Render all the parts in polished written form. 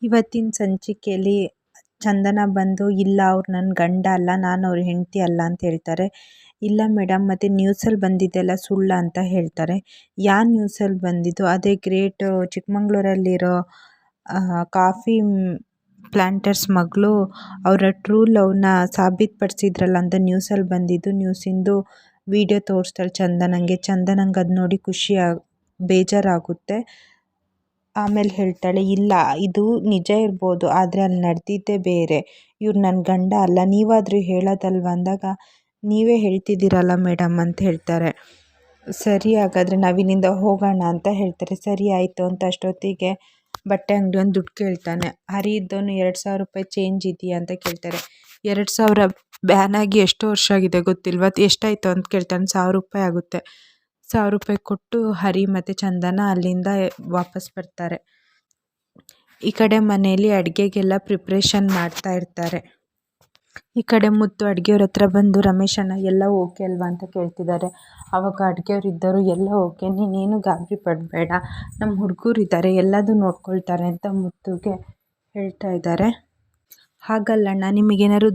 ಇವತ್ತಿನ ಸಂಚಿಕೆಯಲ್ಲಿ ಚಂದನ ಬಂದು ಇಲ್ಲ ಅವ್ರು ನನ್ನ ಗಂಡ ಅಲ್ಲ, ನಾನು ಅವ್ರ ಹೆಂಡತಿ ಅಲ್ಲ ಅಂತ ಹೇಳ್ತಾರೆ. ಇಲ್ಲ ಮೇಡಮ್, ಮತ್ತು ನ್ಯೂಸಲ್ಲಿ ಬಂದಿದ್ದೆಲ್ಲ ಸುಳ್ಳ ಅಂತ ಹೇಳ್ತಾರೆ. ಯಾವ ನ್ಯೂಸಲ್ಲಿ ಬಂದಿದ್ದು? ಅದೇ ಗ್ರೇಟ್ ಚಿಕ್ಕಮಂಗ್ಳೂರಲ್ಲಿರೋ ಕಾಫಿ ಪ್ಲ್ಯಾಂಟರ್ಸ್ ಮಗಳು ಅವರ ಟ್ರೂ ಲವ್ನ ಸಾಬೀತುಪಡಿಸಿದ್ರಲ್ಲ ಅಂತ ನ್ಯೂಸಲ್ಲಿ ಬಂದಿದ್ದು. ನ್ಯೂಸಿಂದು ವಿಡಿಯೋ ತೋರಿಸ್ತಾಳೆ ಚಂದನಂಗೆ. ಚಂದನಂಗೆ ಅದು ನೋಡಿ ಬೇಜಾರಾಗುತ್ತೆ. ಆಮೇಲೆ ಹೇಳ್ತಾಳೆ, ಇಲ್ಲ ಇದು ನಿಜ ಇರ್ಬೋದು, ಆದರೆ ಅಲ್ಲಿ ನಡೆದಿದ್ದೇ ಬೇರೆ. ಇವ್ರು ನನ್ನ ಗಂಡ ಅಲ್ಲ, ನೀವಾದರೂ ಹೇಳೋದಲ್ವ ಅಂದಾಗ, ನೀವೇ ಹೇಳ್ತಿದ್ದೀರಲ್ಲ ಮೇಡಮ್ ಅಂತ ಹೇಳ್ತಾರೆ. ಸರಿ, ಹಾಗಾದರೆ ನಾವಿಲ್ಲಿಂದ ಹೋಗೋಣ ಅಂತ ಹೇಳ್ತಾರೆ. ಸರಿ ಆಯಿತು ಅಂತ ಅಷ್ಟೊತ್ತಿಗೆ ಬಟ್ಟೆ ಅಂಗಡಿಯವನು ದುಡ್ಡು ಕೇಳ್ತಾನೆ. ಹರಿ ಇದ್ದವನು 2,000 ರೂಪಾಯಿ ಚೇಂಜ್ ಇದೆಯಾ ಅಂತ ಕೇಳ್ತಾರೆ. 2,000 ಬ್ಯಾನ್ ಆಗಿ ಎಷ್ಟು ವರ್ಷ ಆಗಿದೆ ಗೊತ್ತಿಲ್ವ, ಎಷ್ಟಾಯಿತು ಅಂತ ಕೇಳ್ತಾನೆ. 1,000 ರೂಪಾಯಿ ಆಗುತ್ತೆ. 1,000 ರೂಪಾಯಿ ಕೊಟ್ಟು ಹರಿ ಮತ್ತು ಚಂದನ ಅಲ್ಲಿಂದ ವಾಪಸ್ ಬರ್ತಾರೆ. ಈ ಕಡೆ ಮನೆಯಲ್ಲಿ ಅಡುಗೆಗೆಲ್ಲ ಪ್ರಿಪ್ರೇಷನ್ ಮಾಡ್ತಾ ಇರ್ತಾರೆ. ಈ ಕಡೆ ಮುತ್ತು ಅಡುಗೆಯವ್ರ ಹತ್ರ ಬಂದು, ರಮೇಶ್ ಅಣ್ಣ ಎಲ್ಲ ಓಕೆ ಅಲ್ವಾ ಅಂತ ಕೇಳ್ತಿದ್ದಾರೆ. ಆವಾಗ ಅಡುಗೆಯವ್ರು ಇದ್ದರು, ಎಲ್ಲ ಓಕೆ, ನೀನೇನು ಗಾಬರಿ ಪಡಬೇಡ, ನಮ್ಮ ಹುಡುಗರು ಇದ್ದಾರೆ, ಎಲ್ಲದೂ ನೋಡ್ಕೊಳ್ತಾರೆ ಅಂತ ಮುತ್ತುಗೆ ಹೇಳ್ತಾ ಇದ್ದಾರೆ. ಹಾಗಲ್ಲಣ್ಣ, ನಿಮಗೇನಾದ್ರು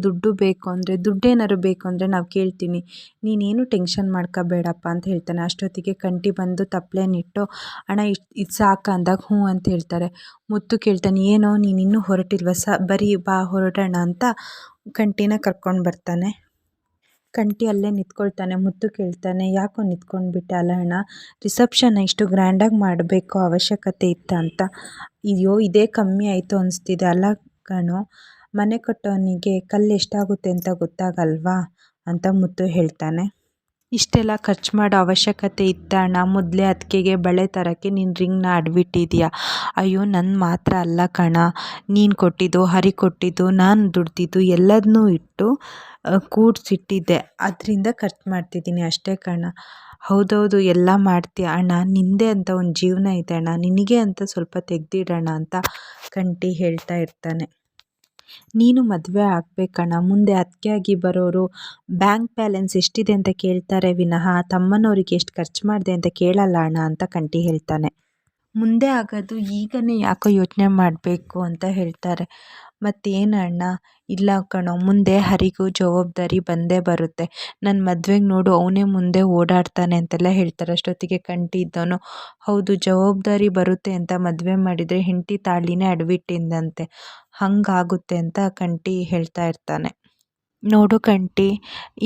ದುಡ್ಡೇನಾದ್ರು ಬೇಕು ಅಂದರೆ ನಾವು ಕೇಳ್ತೀನಿ, ನೀನೇನು ಟೆನ್ಷನ್ ಮಾಡ್ಕೋಬೇಡಪ್ಪ ಅಂತ ಹೇಳ್ತಾನೆ. ಅಷ್ಟೊತ್ತಿಗೆ ಕಂಠಿ ಬಂದು ತಪ್ಪಲೆನಿಟ್ಟು, ಅಣ್ಣ ಇದು ಸಾಕ ಅಂದಾಗ ಹ್ಞೂ ಅಂತ ಹೇಳ್ತಾರೆ. ಮುತ್ತು ಕೇಳ್ತಾನೆ, ಏನೋ ನೀನು ಇನ್ನೂ ಹೊರಟಿಲ್ವ, ಬರೀ ಬಾ ಹೊರಡೋಣ ಅಂತ ಕಂಠಿನ ಕರ್ಕೊಂಡು ಬರ್ತಾನೆ. ಕಂಠಿ ಅಲ್ಲೇ ನಿಂತ್ಕೊಳ್ತಾನೆ. ಮುತ್ತು ಕೇಳ್ತಾನೆ, ಯಾಕೋ ನಿಂತ್ಕೊಂಡ್ಬಿಟ್ಟೆ? ಅಲ್ಲ ಅಣ್ಣ, ರಿಸೆಪ್ಷನ್ ಇಷ್ಟು ಗ್ರ್ಯಾಂಡಾಗಿ ಮಾಡಬೇಕು ಅವಶ್ಯಕತೆ ಇತ್ತ ಅಂತ. ಇದೇ ಕಮ್ಮಿ ಆಯಿತು ಅನಿಸ್ತಿದೆ. ಅಲ್ಲ ಕಣೋ, ಮನೆ ಕಟ್ಟೋನಿಗೆ ಕಲ್ಲು ಎಷ್ಟಾಗುತ್ತೆ ಅಂತ ಗೊತ್ತಾಗಲ್ವಾ ಅಂತ ಮುತ್ತು ಹೇಳ್ತಾನೆ. ಇಷ್ಟೆಲ್ಲ ಖರ್ಚು ಮಾಡೋ ಅವಶ್ಯಕತೆ ಇತ್ತ ಅಣ್ಣ? ಮೊದಲೇ ಅದಕ್ಕೆ ಬಳೆ ತರೋಕ್ಕೆ ನೀನು ರಿಂಗ್ನ ಅಡ್ಬಿಟ್ಟಿದ್ಯಾ? ಅಯ್ಯೋ, ನನ್ನ ಮಾತ್ರ ಅಲ್ಲ ಕಣ, ನೀನು ಕೊಟ್ಟಿದ್ದು, ಹರಿ ಕೊಟ್ಟಿದ್ದು, ನಾನು ದುಡ್ದಿದ್ದು ಎಲ್ಲದನ್ನೂ ಇಟ್ಟು ಕೂಡಿಸಿಟ್ಟಿದ್ದೆ, ಅದರಿಂದ ಖರ್ಚು ಮಾಡ್ತಿದ್ದೀನಿ ಅಷ್ಟೇ ಕಣ. ಹೌದೌದು, ಎಲ್ಲ ಮಾಡ್ತೀಯ ಅಣ್ಣ, ನಿಂದೆ ಅಂತ ಒಂದು ಜೀವನ ಇದೆ ಅಣ್ಣ, ನಿನಗೆ ಅಂತ ಸ್ವಲ್ಪ ತೆಗೆದಿಡೋಣ ಅಂತ ಕಂಠಿ ಹೇಳ್ತಾ ಇರ್ತಾನೆ. ನೀನು ಮದುವೆ ಆಗಬೇಕಣ್ಣ, ಮುಂದೆ ಅತ್ತಿಗೆಯಾಗಿ ಬರೋರು ಬ್ಯಾಂಕ್ ಬ್ಯಾಲೆನ್ಸ್ ಎಷ್ಟಿದೆ ಅಂತ ಕೇಳ್ತಾರೆ ವಿನಃ ತಮ್ಮನವರಿಗೆ ಎಷ್ಟು ಖರ್ಚು ಮಾಡಿದೆ ಅಂತ ಕೇಳಲ್ಲ ಅಣ್ಣ ಅಂತ ಕಂಠಿ ಹೇಳ್ತಾನೆ. ಮುಂದೆ ಆಗೋದು ಈಗನೇ ಯಾಕೋ ಯೋಚನೆ ಮಾಡಬೇಕು ಅಂತ ಹೇಳ್ತಾರೆ. ಮತ್ತೇನು ಅಣ್ಣ? ಇಲ್ಲ ಕಣೋ, ಮುಂದೆ ಹರಿಗೂ ಜವಾಬ್ದಾರಿ ಬಂದೇ ಬರುತ್ತೆ, ನನ್ನ ಮದುವೆಗೆ ನೋಡು ಅವನೇ ಮುಂದೆ ಓಡಾಡ್ತಾನೆ ಅಂತೆಲ್ಲ ಹೇಳ್ತಾರೆ. ಅಷ್ಟೊತ್ತಿಗೆ ಕಂಠಿ ಇದ್ದವನು, ಹೌದು, ಜವಾಬ್ದಾರಿ ಬರುತ್ತೆ ಅಂತ ಮದುವೆ ಮಾಡಿದರೆ ಹೆಂಡತಿ ತಾಳಿನೇ ಅಡವಿಟ್ಟಿದ್ದಂತೆ, ಹಂಗಾಗುತ್ತೆ ಅಂತ ಕಂಠಿ ಹೇಳ್ತಾ ಇರ್ತಾನೆ. ನೋಡು ಕಂಠಿ,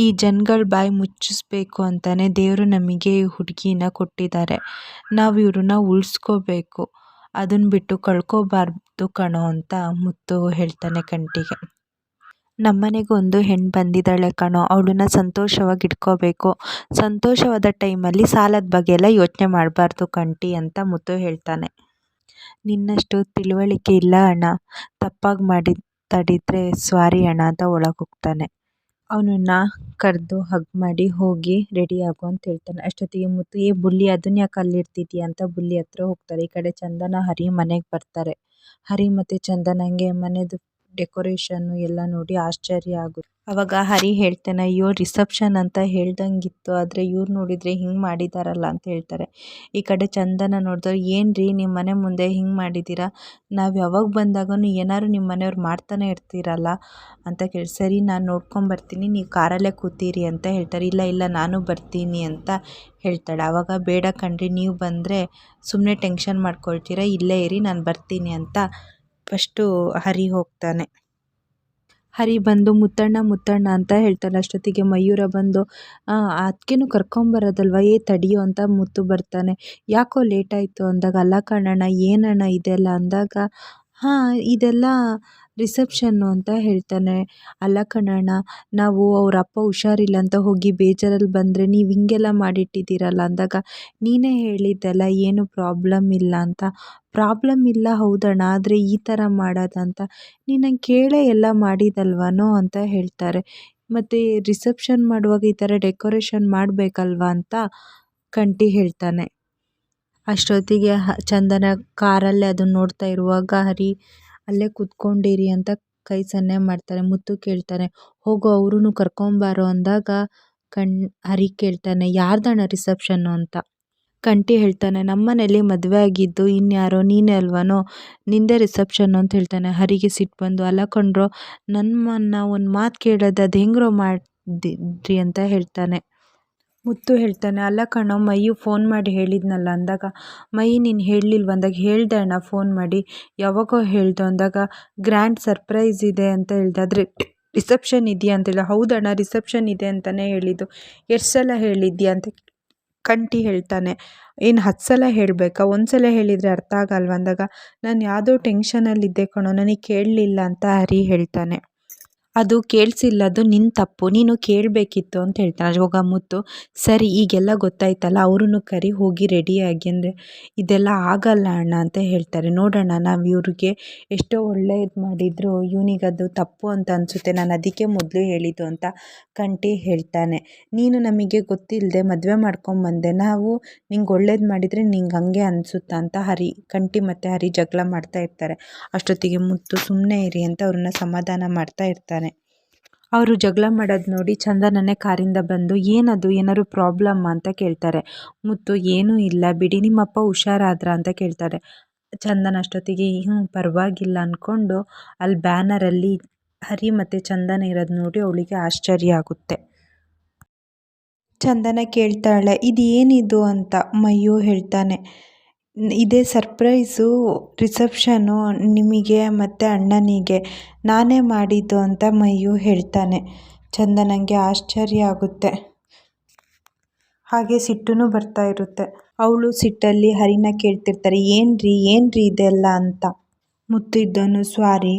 ಈ ಜನಗಳ ಬಾಯಿ ಮುಚ್ಚಿಸ್ಬೇಕು ಅಂತಲೇ ದೇವರು ನಮಗೆ ಈ ಹುಡುಗಿನ ಕೊಟ್ಟಿದ್ದಾರೆ, ನಾವು ಇವ್ರನ್ನ ಉಳಿಸ್ಕೋಬೇಕು, ಅದನ್ನು ಬಿಟ್ಟು ಕಳ್ಕೋಬಾರ್ದು ಕಣೋ ಅಂತ ಮುತ್ತು ಹೇಳ್ತಾನೆ ಕಂಠಿಗೆ. ನಮ್ಮನೆಗೆ ಒಂದು ಹೆಣ್ಣು ಬಂದಿದ್ದಾಳೆ ಕಣೋ, ಅವಳನ್ನ ಸಂತೋಷವಾಗಿ ಇಟ್ಕೋಬೇಕು, ಸಂತೋಷವಾದ ಟೈಮಲ್ಲಿ ಸಾಲದ ಬಗ್ಗೆ ಎಲ್ಲ ಯೋಚನೆ ಮಾಡಬಾರ್ದು ಕಂಠಿ ಅಂತ ಮುತ್ತು ಹೇಳ್ತಾನೆ. ನಿನ್ನಷ್ಟು ತಿಳುವಳಿಕೆ ಇಲ್ಲ ಅಣ್ಣ, ತಪ್ಪಾಗಿ ಮಾತಾಡಿದರೆ ಸಾರಿ ಅಣ್ಣ ಅಂತ ಒಳಗೆ ಹೋಗ್ತಾನೆ. ಅವನನ್ನ ಕರೆದು ಹಗ್ ಮಾಡಿ ಹೋಗಿ ರೆಡಿ ಆಗು ಅಂತ ಹೇಳ್ತಾನೆ. ಅಷ್ಟೊತ್ತಿಗೆ ಮುತ್ತು, ಬುಲ್ಲಿ ಅದನ್ನ ಯಾಕೆ ಅಲ್ಲಿಡ್ತಿದ್ಯಾ ಅಂತ ಬುಲ್ಲಿ ಹತ್ರ ಹೋಗ್ತಾರೆ. ಈ ಕಡೆ ಚಂದನ ಹರಿ ಮನೆಗೆ ಬರ್ತಾರೆ. ಹರಿ ಮತ್ತು ಚಂದನಂಗೆ ಮನೆದು ಡೆಕೋರೇಷನ್ನು ಎಲ್ಲ ನೋಡಿ ಆಶ್ಚರ್ಯ ಆಗುತ್ತೆ. ಅವಾಗ ಹರಿ ಹೇಳ್ತಾನೆ, ಅಯ್ಯೋ ರಿಸೆಪ್ಷನ್ ಅಂತ ಹೇಳ್ದಂಗಿತ್ತು, ಆದರೆ ಇವ್ರು ನೋಡಿದರೆ ಹಿಂಗೆ ಮಾಡಿದಾರಲ್ಲ ಅಂತ ಹೇಳ್ತಾರೆ. ಈ ಕಡೆ ಚಂದನ ನೋಡಿದವ್ರು, ಏನ್ರಿ ನಿಮ್ಮ ಮನೆ ಮುಂದೆ ಹಿಂಗೆ ಮಾಡಿದ್ದೀರಾ, ನಾವು ಯಾವಾಗ ಬಂದಾಗೂ ಏನಾದ್ರು ನಿಮ್ಮ ಮನೆಯವ್ರು ಮಾಡ್ತಾನೆ ಇರ್ತೀರಲ್ಲ ಅಂತ ಕೇಳಿ, ಸರಿ ನಾನು ನೋಡ್ಕೊಂಬರ್ತೀನಿ, ನೀವು ಕಾರಲ್ಲೇ ಕೂತೀರಿ ಅಂತ ಹೇಳ್ತಾರೆ. ಇಲ್ಲ ಇಲ್ಲ, ನಾನು ಬರ್ತೀನಿ ಅಂತ ಹೇಳ್ತಾಳೆ. ಆವಾಗ ಬೇಡ ಕಣ್ರಿ, ನೀವು ಬಂದರೆ ಸುಮ್ಮನೆ ಟೆನ್ಷನ್ ಮಾಡ್ಕೊಳ್ತೀರಾ, ಇಲ್ಲೇ ಇರಿ, ನಾನು ಬರ್ತೀನಿ ಅಂತ ಫಸ್ಟು ಹರಿ ಹೋಗ್ತಾನೆ. ಹರಿ ಬಂದು ಮುತ್ತಣ್ಣ ಮುತ್ತಣ್ಣ ಅಂತ ಹೇಳ್ತಾನೆ. ಅಷ್ಟೊತ್ತಿಗೆ ಮಯೂರ ಬಂದು, ಅದಕ್ಕೇನು ಕರ್ಕೊಂಬರೋದಲ್ವ, ತಡಿಯೋ ಅಂತ ಮುತ್ತು ಬರ್ತಾನೆ. ಯಾಕೋ ಲೇಟಾಯಿತು ಅಂದಾಗ, ಅಲ್ಲ ಕಣಣ್ಣ, ಏನಣ್ಣ ಇದೆಲ್ಲ ಅಂದಾಗ, ಇದೆಲ್ಲ ರಿಸೆಪ್ಷನ್ನು ಅಂತ ಹೇಳ್ತಾನೆ. ಅಲ್ಲ ಕಣಣ್ಣ, ನಾವು ಅವ್ರ ಅಪ್ಪ ಹುಷಾರಿಲ್ಲ ಅಂತ ಹೋಗಿ ಬೇಜಾರಲ್ಲಿ ಬಂದರೆ ನೀವು ಹಿಂಗೆಲ್ಲ ಮಾಡಿಟ್ಟಿದ್ದೀರಲ್ಲ ಅಂದಾಗ, ನೀನೇ ಹೇಳಿದ್ದೆಲ್ಲ ಏನು ಪ್ರಾಬ್ಲಮ್ ಇಲ್ಲ ಅಂತ. ಪ್ರಾಬ್ಲಮ್ ಇಲ್ಲ ಹೌದಣ್ಣ, ಆದರೆ ಈ ಥರ ಮಾಡೋದಂತ ನೀನು ನಂಗೆ ಕೇಳೇ ಎಲ್ಲ ಮಾಡಿದಲ್ವನೋ ಅಂತ ಹೇಳ್ತಾರೆ. ಮತ್ತು ರಿಸೆಪ್ಷನ್ ಮಾಡುವಾಗ ಈ ಥರ ಡೆಕೋರೇಷನ್ ಮಾಡಬೇಕಲ್ವ ಅಂತ ಕಂಠಿ ಹೇಳ್ತಾನೆ. ಅಷ್ಟೊತ್ತಿಗೆ ಚಂದನ ಕಾರಲ್ಲೇ ಅದನ್ನು ನೋಡ್ತಾ ಇರುವಾಗ ಹರಿ ಅಲ್ಲೇ ಕೂತ್ಕೊಂಡಿರಿ ಅಂತ ಕೈ ಸನ್ನೆ ಮಾಡ್ತಾರೆ. ಮುತ್ತು ಕೇಳ್ತಾನೆ, ಹೋಗೋ ಅವ್ರೂ ಕರ್ಕೊಂಬಾರೋ ಅಂದಾಗ ಹರಿ ಕೇಳ್ತಾನೆ, ಯಾರ್ದಣ್ಣ ರಿಸೆಪ್ಷನ್ನು ಅಂತ. ಕಂಟಿ ಹೇಳ್ತಾನೆ, ನಮ್ಮನೇಲಿ ಮದುವೆ ಆಗಿದ್ದು ಇನ್ಯಾರೋ ನೀನೇ ಅಲ್ವನೋ, ನಿಂದೇ ರಿಸೆಪ್ಷನ್ನು ಅಂತ ಹೇಳ್ತಾನೆ. ಹರಿಗೆ ಸಿಟ್ಟು ಬಂದು, ಅಲ್ಲ ಕಣ್ರೋ, ನನ್ನನ್ನ ಒಂದು ಮಾತು ಕೇಳೋದು ಅದು ಹೆಂಗ್ರೋ ಮಾಡಿದ್ರಿ ಅಂತ ಹೇಳ್ತಾನೆ. ಮುತ್ತು ಹೇಳ್ತಾನೆ, ಅಲ್ಲ ಕಣೋ ಮೈಯು ಫೋನ್ ಮಾಡಿ ಹೇಳಿದ್ನಲ್ಲ ಅಂದಾಗ, ಮೈ ನೀನು ಹೇಳಲಿಲ್ವ ಅಂದಾಗ, ಹೇಳ್ದೆ ಅಣ್ಣ ಫೋನ್ ಮಾಡಿ, ಯಾವಾಗೋ ಹೇಳ್ದು ಅಂದಾಗ, ಗ್ರ್ಯಾಂಡ್ ಸರ್ಪ್ರೈಸ್ ಇದೆ ಅಂತ ಹೇಳ್ದೆ, ಆದರೆ ರಿಸೆಪ್ಷನ್ ಇದೆಯಾ ಅಂತ ಹೇಳಿದ. ಹೌದಣ್ಣ ರಿಸೆಪ್ಷನ್ ಇದೆ ಅಂತಲೇ ಹೇಳಿದ್ದು, ಎಷ್ಟು ಸಲ ಹೇಳಿದ್ಯಾ ಅಂತ ಕಂಟಿ ಹೇಳ್ತಾನೆ. ಏನು 10 ಸಲ ಹೇಳಬೇಕಾ, ಒಂದು ಸಲ ಹೇಳಿದರೆ ಅರ್ಥ ಆಗಲ್ವ ಅಂದಾಗ, ನಾನು ಯಾವುದೋ ಟೆನ್ಷನಲ್ಲಿದ್ದೆ ಕಣೋ, ನನಗೆ ಕೇಳಲಿಲ್ಲ ಅಂತ ಹರಿ ಹೇಳ್ತಾನೆ. ಅದು ಕೇಳಿಸಿಲ್ಲ, ಅದು ನಿನ್ನ ತಪ್ಪು, ನೀನು ಕೇಳಬೇಕಿತ್ತು ಅಂತ ಹೇಳ್ತಾನೆ. ಆವಾಗ ಮುತ್ತು, ಸರಿ ಈಗೆಲ್ಲ ಗೊತ್ತಾಯ್ತಲ್ಲ, ಅವ್ರನ್ನು ಕರಿ ಹೋಗಿ ರೆಡಿಯಾಗಿ ಅಂದರೆ, ಇದೆಲ್ಲ ಆಗಲ್ಲ ಅಣ್ಣ ಅಂತ ಹೇಳ್ತಾರೆ. ನೋಡೋಣ, ನಾವು ಇವ್ರಿಗೆ ಎಷ್ಟೋ ಒಳ್ಳೇದು ಮಾಡಿದ್ರು ಇವನಿಗದು ತಪ್ಪು ಅಂತ ಅನಿಸುತ್ತೆ, ನಾನು ಅದಕ್ಕೆ ಮೊದಲು ಹೇಳಿದ್ದು ಅಂತ ಕಂಟಿ ಹೇಳ್ತಾನೆ. ನೀನು ನಮಗೆ ಗೊತ್ತಿಲ್ಲದೆ ಮದುವೆ ಮಾಡ್ಕೊಂಬಂದೆ, ನಾವು ನಿಂಗೆ ಒಳ್ಳೇದು ಮಾಡಿದರೆ ನಿಂಗೆ ಹಂಗೆ ಅನಿಸುತ್ತಾ ಅಂತ ಕಂಟಿ ಮತ್ತು ಹರಿ ಜಗಳ ಮಾಡ್ತಾ ಇರ್ತಾರೆ. ಅಷ್ಟೊತ್ತಿಗೆ ಮುತ್ತು ಸುಮ್ಮನೆ ಇರಿ ಅಂತ ಅವ್ರನ್ನ ಸಮಾಧಾನ ಮಾಡ್ತಾ ಇರ್ತಾನೆ. ಅವರು ಜಗಳ ಮಾಡೋದು ನೋಡಿ ಚಂದನನೇ ಕಾರಿಂದ ಬಂದು, ಏನದು ಏನಾದ್ರು ಪ್ರಾಬ್ಲಮ್ ಅಂತ ಕೇಳ್ತಾರೆ. ಮುತ್ತು, ಏನೂ ಇಲ್ಲ ಬಿಡಿ, ನಿಮ್ಮಪ್ಪ ಹುಷಾರಾದ್ರ ಅಂತ ಕೇಳ್ತಾರೆ. ಚಂದನ ಅಷ್ಟೊತ್ತಿಗೆ ಪರವಾಗಿಲ್ಲ ಅಂದ್ಕೊಂಡು ಅಲ್ಲಿ ಬ್ಯಾನರಲ್ಲಿ ಹರಿ ಮತ್ತು ಚಂದನ ಇರೋದು ನೋಡಿ ಅವಳಿಗೆ ಆಶ್ಚರ್ಯ ಆಗುತ್ತೆ. ಚಂದನ ಕೇಳ್ತಾಳೆ, ಇದು ಏನಿದು ಅಂತ. ಮಯ್ಯು ಹೇಳ್ತಾನೆ, ಇದೇ ಸರ್ಪ್ರೈಸು ರಿಸೆಪ್ಷನು ನಿಮಗೆ ಮತ್ತು ಅಣ್ಣನಿಗೆ ನಾನೇ ಮಾಡಿದ್ದು ಅಂತ ಮಯ್ಯು ಹೇಳ್ತಾನೆ. ಚಂದನಂಗೆ ಆಶ್ಚರ್ಯ ಆಗುತ್ತೆ, ಹಾಗೆ ಸಿಟ್ಟೂ ಬರ್ತಾ ಇರುತ್ತೆ. ಅವಳು ಸಿಟ್ಟಲ್ಲಿ ಹರಿನ ಕೇಳ್ತಿರ್ತಾರೆ, ಏನ್ರಿ ಇದೆಲ್ಲ ಅಂತ. ಮುತ್ತು ಇದ್ದವನು, ಸ್ವಾರಿ,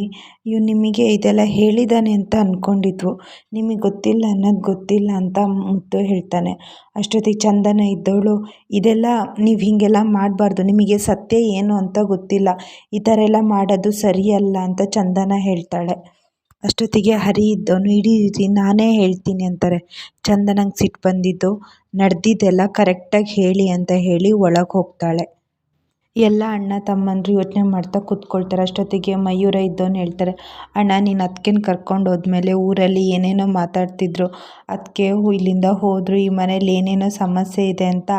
ನಿಮಗೆ ಇದೆಲ್ಲ ಹೇಳಿದ್ದಾನೆ ಅಂತ ಅಂದ್ಕೊಂಡಿದ್ವು, ನಿಮಗೆ ಗೊತ್ತಿಲ್ಲ ಅನ್ನೋದು ಗೊತ್ತಿಲ್ಲ ಅಂತ ಮುತ್ತು ಹೇಳ್ತಾನೆ. ಅಷ್ಟೊತ್ತಿಗೆ ಚಂದನ ಇದ್ದವಳು, ಇದೆಲ್ಲ ನೀವು ಹೀಗೆಲ್ಲ ಮಾಡಬಾರ್ದು, ನಿಮಗೆ ಸತ್ಯ ಏನು ಅಂತ ಗೊತ್ತಿಲ್ಲ, ಈ ಥರ ಎಲ್ಲ ಮಾಡೋದು ಸರಿಯಲ್ಲ ಅಂತ ಚಂದನ ಹೇಳ್ತಾಳೆ. ಅಷ್ಟೊತ್ತಿಗೆ ಹರಿ ಇದ್ದವನು, ಇಡೀ ನಾನೇ ಹೇಳ್ತೀನಿ ಅಂತಾರೆ. ಚಂದನಂಗೆ ಸಿಟ್ಟು ಬಂದಿದ್ದು, ನಡೆದಿದ್ದೆಲ್ಲ ಕರೆಕ್ಟಾಗಿ ಹೇಳಿ ಅಂತ ಹೇಳಿ ಒಳಗೆ ಹೋಗ್ತಾಳೆ. ಎಲ್ಲ ಅಣ್ಣ ತಮ್ಮಂದರು ಯೋಚನೆ ಮಾಡ್ತಾ ಕೂತ್ಕೊಳ್ತಾರೆ. ಅಷ್ಟೊತ್ತಿಗೆ ಮಯೂರ ಇದ್ದವನು ಹೇಳ್ತಾರೆ, ಅಣ್ಣ ನೀನು ಅತ್ತಿಗೆನ ಕರ್ಕೊಂಡು ಹೋದ್ಮೇಲೆ ಊರಲ್ಲಿ ಏನೇನೋ ಮಾತಾಡ್ತಿದ್ರು, ಅದಕ್ಕೆ ಇಲ್ಲಿಂದ ಹೋದರು, ಈ ಮನೇಲಿ ಏನೇನೋ ಸಮಸ್ಯೆ ಇದೆ ಅಂತ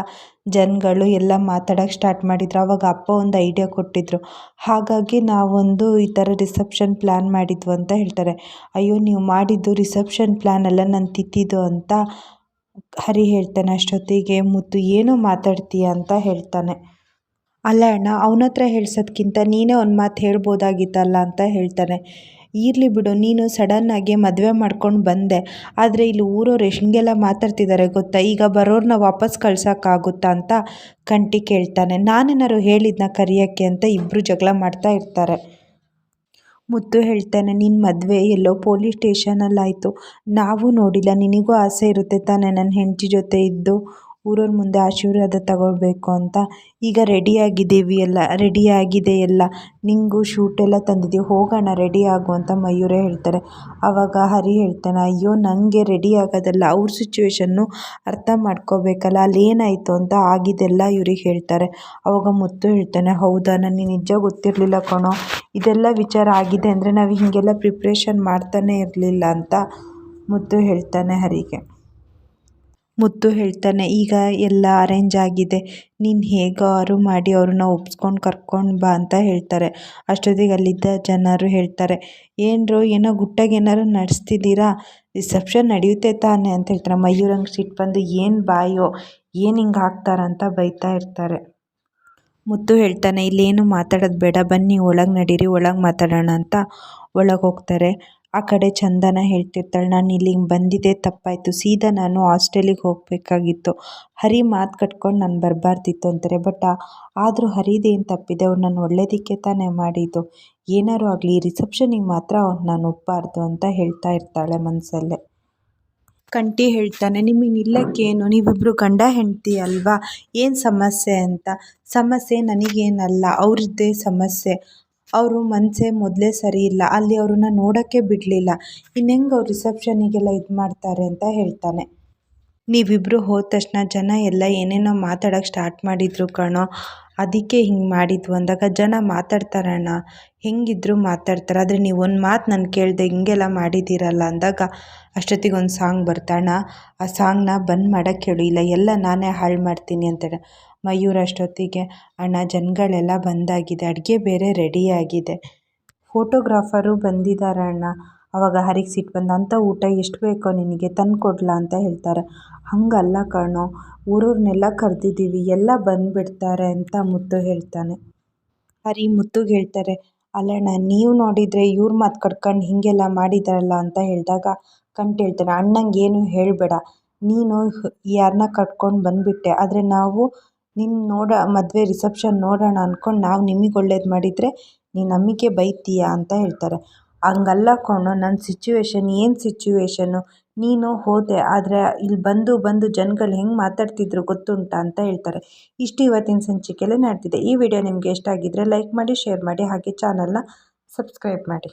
ಜನಗಳು ಎಲ್ಲ ಮಾತಾಡೋಕ್ಕೆ ಸ್ಟಾರ್ಟ್ ಮಾಡಿದ್ರು. ಆವಾಗ ಅಪ್ಪ ಒಂದು ಐಡಿಯಾ ಕೊಟ್ಟಿದ್ರು, ಹಾಗಾಗಿ ನಾವೊಂದು ಈ ಥರ ರಿಸೆಪ್ಷನ್ ಪ್ಲ್ಯಾನ್ ಮಾಡಿದ್ವು ಅಂತ ಹೇಳ್ತಾರೆ. ಅಯ್ಯೋ, ನೀವು ಮಾಡಿದ್ದು ರಿಸೆಪ್ಷನ್ ಪ್ಲ್ಯಾನ್ ಎಲ್ಲ ನಾನು ತಿದ್ದಿದ್ದು ಅಂತ ಹರಿ ಹೇಳ್ತಾನೆ. ಅಷ್ಟೊತ್ತಿಗೆ ಮುತ್ತು, ಏನೋ ಮಾತಾಡ್ತೀಯ ಅಂತ ಹೇಳ್ತಾನೆ. ಅಲ್ಲ ಅಣ್ಣ, ಅವನ ಹತ್ರ ಹೇಳ್ಸೋದ್ಕಿಂತ ನೀನೇ ಒಂದು ಮಾತು ಹೇಳ್ಬೋದಾಗಿತ್ತಲ್ಲ ಅಂತ ಹೇಳ್ತಾನೆ. ಇರಲಿ ಬಿಡು, ನೀನು ಸಡನ್ನಾಗಿ ಮದುವೆ ಮಾಡ್ಕೊಂಡು ಬಂದೆ, ಆದರೆ ಇಲ್ಲಿ ಊರವ್ರು ಹಿಂಗೆಲ್ಲ ಮಾತಾಡ್ತಿದ್ದಾರೆ ಗೊತ್ತಾ, ಈಗ ಬರೋರನ್ನ ವಾಪಸ್ ಕಳ್ಸೋಕ್ಕಾಗುತ್ತಾ ಅಂತ ಕಂಟಿ ಕೇಳ್ತಾನೆ. ನಾನೇನಾದ್ರು ಹೇಳಿದ್ನ ಕರಿಯೋಕ್ಕೆ ಅಂತ ಇಬ್ಬರು ಜಗಳ ಮಾಡ್ತಾ ಇರ್ತಾರೆ. ಮುತ್ತು ಹೇಳ್ತಾನೆ, ನಿನ್ನ ಮದುವೆ ಎಲ್ಲೋ ಪೊಲೀಸ್ ಸ್ಟೇಷನಲ್ಲಾಯಿತು, ನಾವು ನೋಡಿಲ್ಲ, ನಿನಗೂ ಆಸೆ ಇರುತ್ತೆ ತಾನೇ ನನ್ನ ಹೆಂಡತಿ ಜೊತೆ ಇದ್ದು ಊರವ್ರ ಮುಂದೆ ಆಶೀರ್ವಾದ ತಗೊಳ್ಬೇಕು ಅಂತ. ಈಗ ರೆಡಿಯಾಗಿದ್ದೀವಿ, ರೆಡಿಯಾಗಿದೆ ಎಲ್ಲ, ನಿಂಗೂ ಶೂಟೆಲ್ಲ ತಂದಿದ್ದೀವಿ, ಹೋಗೋಣ ರೆಡಿ ಆಗು ಅಂತ ಮಯೂರೇ ಹೇಳ್ತಾರೆ. ಆವಾಗ ಹರಿ ಹೇಳ್ತಾನೆ, ಅಯ್ಯೋ ನನಗೆ ರೆಡಿ ಆಗೋದಲ್ಲ, ಅವ್ರ ಸಿಚುವೇಶನ್ನು ಅರ್ಥ ಮಾಡ್ಕೋಬೇಕಲ್ಲ, ಅಲ್ಲೇನಾಯಿತು ಅಂತ ಆಗಿದೆಲ್ಲ ಇವ್ರಿಗೆ ಹೇಳ್ತಾರೆ. ಆವಾಗ ಮುತ್ತು ಹೇಳ್ತಾನೆ, ಹೌದಾ, ನನಗೆ ನಿಜ ಗೊತ್ತಿರಲಿಲ್ಲ ಕಣೋ, ಇದೆಲ್ಲ ವಿಚಾರ ಆಗಿದೆ ಅಂದರೆ ನಾವು ಹೀಗೆಲ್ಲ ಪ್ರಿಪ್ರೇಷನ್ ಮಾಡ್ತಾನೇ ಇರಲಿಲ್ಲ ಅಂತ ಮುತ್ತು ಹೇಳ್ತಾನೆ ಹರಿಗೆ. ಮುತ್ತು ಹೇಳ್ತಾನೆ, ಈಗ ಎಲ್ಲ ಅರೇಂಜ್ ಆಗಿದೆ, ನೀನು ಹೇಗಾರು ಮಾಡಿ ಅವ್ರನ್ನ ಒಪ್ಸ್ಕೊಂಡು ಕರ್ಕೊಂಡು ಬಾ ಅಂತ ಹೇಳ್ತಾರೆ. ಅಷ್ಟೊತ್ತಿಗೆ ಅಲ್ಲಿದ್ದ ಜನರು ಹೇಳ್ತಾರೆ, ಏನರೋ ಏನೋ ಗುಟ್ಟಾಗಿ ಏನಾರು ನಡೆಸ್ತಿದ್ದೀರಾ, ರಿಸೆಪ್ಷನ್ ನಡೆಯುತ್ತೆ ತಾನೇ ಅಂತ ಹೇಳ್ತಾರೆ. ಮಯೂರಂಗೆ ಸಿಟ್ಟು ಬಂದು, ಏನು ಬಾಯೋ, ಏನು ಹಿಂಗೆ ಹಾಕ್ತಾರಂತ ಬೈತಾ ಇರ್ತಾರೆ. ಮುತ್ತು ಹೇಳ್ತಾನೆ, ಇಲ್ಲೇನು ಮಾತಾಡೋದು ಬೇಡ, ಬನ್ನಿ ಒಳಗೆ ನಡೀರಿ, ಒಳಗೆ ಮಾತಾಡೋಣ ಅಂತ ಒಳಗೆ ಹೋಗ್ತಾರೆ. ಆ ಕಡೆ ಚಂದನ ಹೇಳ್ತಿರ್ತಾಳೆ, ನಾನು ಇಲ್ಲಿಗೆ ಬಂದಿದ್ದೆ ತಪ್ಪಾಯಿತು, ಸೀದಾ ನಾನು ಹಾಸ್ಟೆಲಿಗೆ ಹೋಗಬೇಕಾಗಿತ್ತು, ಹರಿ ಮಾತು ಕಟ್ಕೊಂಡು ನಾನು ಬರಬಾರ್ದಿತ್ತು ಅಂತಾರೆ. ಬಟ್ ಆದರೂ ಹರಿದೇನು ತಪ್ಪಿದೆ, ಅವ್ರು ನಾನು ಒಳ್ಳೇದಕ್ಕೆ ತಾನೇ ಮಾಡಿದ್ದು, ಏನಾರು ಆಗಲಿ ರಿಸೆಪ್ಷನಿಗೆ ಮಾತ್ರ ನಾನು ಒಪ್ಪಬಾರ್ದು ಅಂತ ಹೇಳ್ತಾ ಇರ್ತಾಳೆ ಮನಸ್ಸಲ್ಲೇ. ಕಂಟಿ ಹೇಳ್ತಾನೆ, ನಿಮಗೆ ನಿಲ್ಲಕ್ಕೇನು, ನೀವಿಬ್ಬರು ಗಂಡ ಹೆಂಡತಿ ಅಲ್ವಾ, ಏನು ಸಮಸ್ಯೆ ಅಂತ. ಸಮಸ್ಯೆ ನನಗೇನಲ್ಲ, ಅವ್ರದ್ದೇ ಸಮಸ್ಯೆ, ಅವರು ಮನಸ್ಸೇ ಮೊದಲೇ ಸರಿ ಇಲ್ಲ, ಅಲ್ಲಿ ಅವ್ರನ್ನ ನೋಡೋಕ್ಕೆ ಬಿಡಲಿಲ್ಲ, ಇನ್ನೆಂಗೆ ಅವ್ರು ರಿಸೆಪ್ಷನಿಗೆಲ್ಲ ಇದು ಮಾಡ್ತಾರೆ ಅಂತ ಹೇಳ್ತಾನೆ. ನೀವಿಬ್ಬರು ಹೋದ ತಕ್ಷಣ ಜನ ಎಲ್ಲ ಏನೇನೋ ಮಾತಾಡೋಕ್ಕೆ ಸ್ಟಾರ್ಟ್ ಮಾಡಿದರು ಕಣೋ, ಅದಕ್ಕೆ ಹಿಂಗೆ ಮಾಡಿದ್ವು ಅಂದಾಗ, ಜನ ಮಾತಾಡ್ತಾರಣ್ಣ, ಹೆಂಗಿದ್ರು ಮಾತಾಡ್ತಾರೆ, ಆದರೆ ನೀವು ಒಂದು ಮಾತು ನಾನು ಕೇಳಿದೆ ಹಿಂಗೆಲ್ಲ ಮಾಡಿದ್ದೀರಲ್ಲ ಅಂದಾಗ, ಅಷ್ಟೊತ್ತಿಗೆ ಒಂದು ಸಾಂಗ್ ಬರ್ತಾಣ, ಆ ಸಾಂಗ್ನ ಬಂದ್ ಮಾಡೋಕ್ಕೆ ಹೇಳು, ಇಲ್ಲ ಎಲ್ಲ ನಾನೇ ಹಾಳು ಮಾಡ್ತೀನಿ ಅಂತಾಳೆ. ಮಯೂರ್ ಅಷ್ಟೊತ್ತಿಗೆ ಅಣ್ಣ ಜನಗಳೆಲ್ಲ ಬಂದಾಗಿದೆ, ಅಡುಗೆ ಬೇರೆ ರೆಡಿಯಾಗಿದೆ, ಫೋಟೋಗ್ರಾಫರು ಬಂದಿದ್ದಾರೆ ಅಣ್ಣ. ಅವಾಗ ಹರಿಗೆ ಸಿಟ್ಟು ಬಂದು, ಅಂಥ ಊಟ ಎಷ್ಟು ಬೇಕೋ ನಿನಗೆ ತಂದು ಕೊಡ್ಲಾ ಅಂತ ಹೇಳ್ತಾರೆ. ಹಂಗಲ್ಲ ಕಣೋ, ಊರವ್ರನ್ನೆಲ್ಲ ಕರೆದಿದ್ದೀವಿ, ಎಲ್ಲ ಬಂದುಬಿಡ್ತಾರೆ ಅಂತ ಮುತ್ತು ಹೇಳ್ತಾನೆ. ಹರಿ ಮುತ್ತುಗೆ ಹೇಳ್ತಾರೆ, ಅಲ್ಲಣ್ಣ ನೀವು ನೋಡಿದರೆ ಇವ್ರ ಮಾತು ಕಟ್ಕೊಂಡು ಹೀಗೆಲ್ಲ ಮಾಡಿದಾರಲ್ಲ ಅಂತ ಹೇಳಿದಾಗ ಕಂಠ ಹೇಳ್ತಾನೆ, ಅಣ್ಣಂಗೆ ಏನು ಹೇಳಬೇಡ, ನೀನು ಯಾರನ್ನ ಕಟ್ಕೊಂಡು ಬಂದುಬಿಟ್ಟೆ, ಆದರೆ ನಾವು ನಿನ್ನ ಮದುವೆ ರಿಸೆಪ್ಷನ್ ನೋಡೋಣ ಅಂದ್ಕೊಂಡು ನಾವು ನಿಮಗೆ ಒಳ್ಳೇದು ಮಾಡಿದರೆ ನೀನು ನಮಗೆ ಬೈತೀಯಾ ಅಂತ ಹೇಳ್ತಾರೆ. ಹಂಗಲ್ಲ ಕಣೋ, ನನ್ನ ಸಿಚುವೇಶನ್ ಏನು ಸಿಚುವೇಶನ್ನು, ನೀನು ಹೋದೆ, ಆದರೆ ಇಲ್ಲಿ ಬಂದು ಜನಗಳು ಹೆಂಗೆ ಮಾತಾಡ್ತಿದ್ರು ಗೊತ್ತುಂಟಾ ಅಂತ ಹೇಳ್ತಾರೆ. ಇಷ್ಟು ಇವತ್ತಿನ ಸಂಚಿಕೆಯಲ್ಲಿ ನಡೆದಿದೆ. ಈ ವಿಡಿಯೋ ನಿಮಗೆ ಇಷ್ಟ ಆಗಿದ್ದರೆ ಲೈಕ್ ಮಾಡಿ, ಶೇರ್ ಮಾಡಿ, ಹಾಗೆ ಚಾನಲ್ನ ಸಬ್ಸ್ಕ್ರೈಬ್ ಮಾಡಿ.